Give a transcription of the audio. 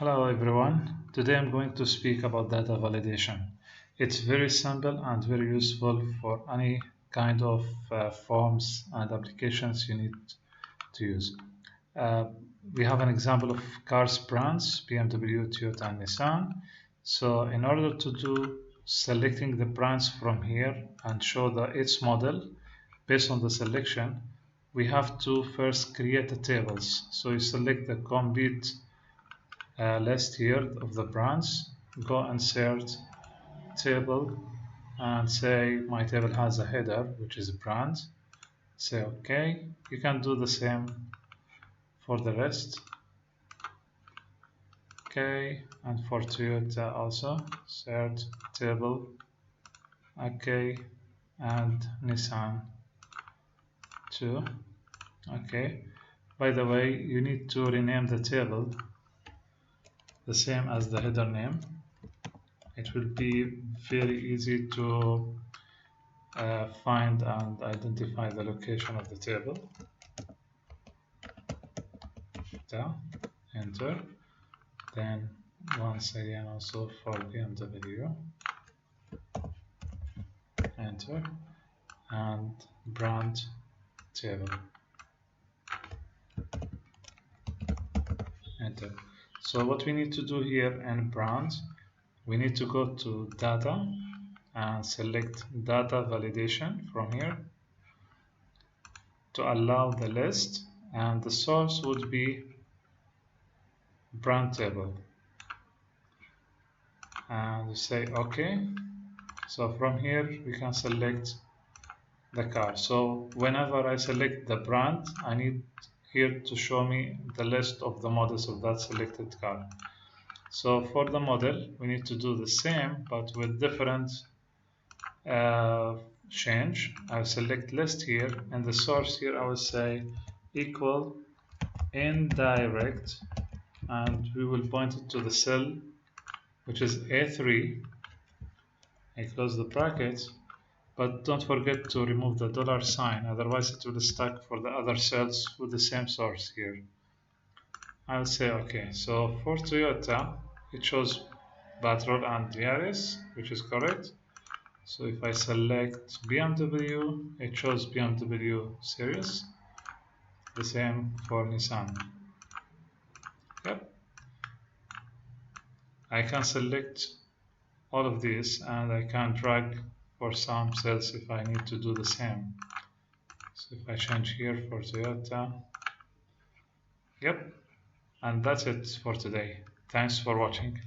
Hello everyone. Today I'm going to speak about data validation. It's very simple and very useful for any kind of forms and applications you need to use. Uh, we have an example of cars brands, BMW, Toyota, and Nissan. So in order to do selecting the brands from here and show its model based on the selection, we have to first create the tables. So you select the complete list here of the brands, go insert table and say my table has a header which is brand. Say OK. You can do the same for the rest. OK, and for Toyota also insert table. OK, and Nissan too. OK. By the way, you need to rename the table the same as the header name. It will be very easy to find and identify the location of the table. Enter. Then once again also for BMW. Enter. And brand table. Enter. So what we need to do here in brand, we need to go to data and select data validation from here to allow the list, and the source would be brand table, and say OK. So from here we can select the car. So whenever I select the brand, I need here to show me the list of the models of that selected car. So for the model we need to do the same but with different change. I'll select list here, and the source here I will say equal indirect, and we will point it to the cell which is A3. I close the brackets, but don't forget to remove the $sign, otherwise it will stack for the other cells with the same source here. I'll say OK. So for Toyota it shows Patrol and Yaris, which is correct. So if I select BMW, it shows BMW series. The same for Nissan. Yep. I can select all of these and I can drag for some cells if I need to do the same. So if I change here for Toyota. Yep. And that's it for today. Thanks for watching.